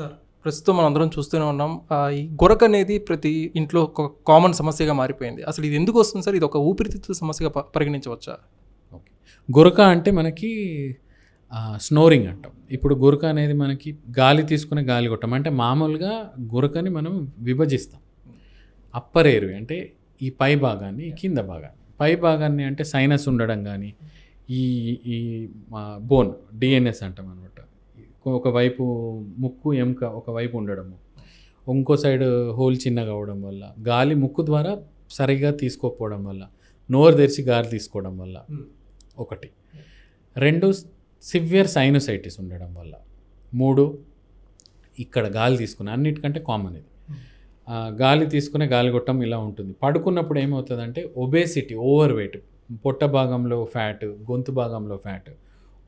Sir ప్రస్తుతం మనం అందరం చూస్తూనే ఉన్నాం. ఈ గురక అనేది ప్రతి ఇంట్లో ఒక కామన్ సమస్యగా మారిపోయింది. అసలు ఇది ఎందుకు వస్తుంది సార్? ఇది ఒక ఊపిరితిత్తుల సమస్యగా పరిగణించవచ్చా? ఓకే. గురక అంటే మనకి స్నోరింగ్ అంటాం. ఇప్పుడు గురక అనేది మనకి గాలి తీసుకునే గాలిగొట్టం. అంటే మామూలుగా గురకని మనం విభజిస్తాం. అప్పర్ ఎయిర్‌వే అంటే ఈ పై భాగాన్ని, ఈ కింద భాగాన్ని. పై భాగాన్ని అంటే సైనస్ ఉండడం గానీ, ఈ ఈ బోన్ డీఎన్ఎస్ అంటాం అనమాట. ఒకవైపు ముక్కు, ఎముక ఒకవైపు ఉండడము. ఇంకో సైడ్ హోల్ చిన్నగా అవ్వడం వల్ల, గాలి ముక్కు ద్వారా సరిగ్గా తీసుకోకపోవడం వల్ల, నోరు తెరిచి గాలి తీసుకోవడం వల్ల ఒకటి. 2 సివియర్ సైనసైటిస్ ఉండడం వల్ల. 3 ఇక్కడ గాలి తీసుకునే అన్నిటికంటే కామన్ ఇది. గాలి తీసుకునే గాలిగొట్టం ఇలా ఉంటుంది. పడుకున్నప్పుడు ఏమవుతుందంటే ఒబేసిటీ, ఓవర్ వెయిట్, పొట్ట భాగంలో ఫ్యాట్, గొంతు భాగంలో ఫ్యాట్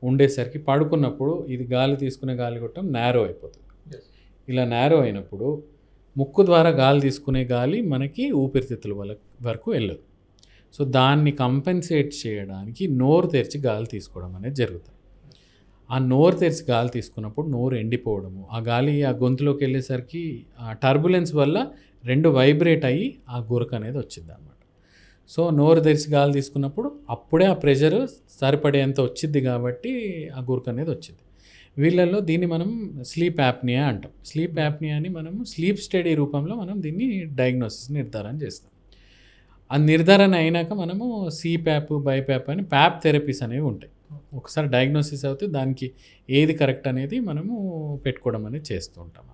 ఉండేసరికి పడుకున్నప్పుడు ఇది గాలి తీసుకునే గాలిగొట్టం నేరో అయిపోతుంది. ఇలా నేరో అయినప్పుడు ముక్కు ద్వారా గాలి తీసుకునే గాలి మనకి ఊపిరితిత్తుల వరకు వెళ్ళదు. సో దాన్ని కంపెన్సేట్ చేయడానికి నోరు తెరిచి గాలి తీసుకోవడం అనేది జరుగుతుంది. ఆ నోరు తెరిచి గాలి తీసుకున్నప్పుడు నోరు ఎండిపోవడము, ఆ గాలి ఆ గొంతులోకి వెళ్ళేసరికి ఆ టర్బులెన్స్ వల్ల 2 వైబ్రేట్ అయ్యి ఆ గురక అనేది వచ్చింది అనమాట. సో నోరు తెరిచి గాలి తీసుకున్నప్పుడు అప్పుడే ఆ ప్రెషర్ సరిపడేంత వచ్చింది కాబట్టి ఆ గురక అనేది వచ్చింది. వీళ్ళల్లో దీన్ని మనం స్లీప్ యాప్నియా అంటాం. స్లీప్ యాప్నియాని మనము స్లీప్ స్టడీ రూపంలో మనం దీన్ని డయాగ్నోసిస్ నిర్ధారణ చేస్తాం. ఆ నిర్ధారణ అయినాక మనము సిప్యాప్, బైప్యాప్ అని ప్యాప్ థెరపీస్ అనేవి ఉంటాయి. ఒకసారి డయాగ్నోసిస్ అవుతే దానికి ఏది కరెక్ట్ అనేది మనము పెట్టుకోవడం అనేది చేస్తూ ఉంటాం.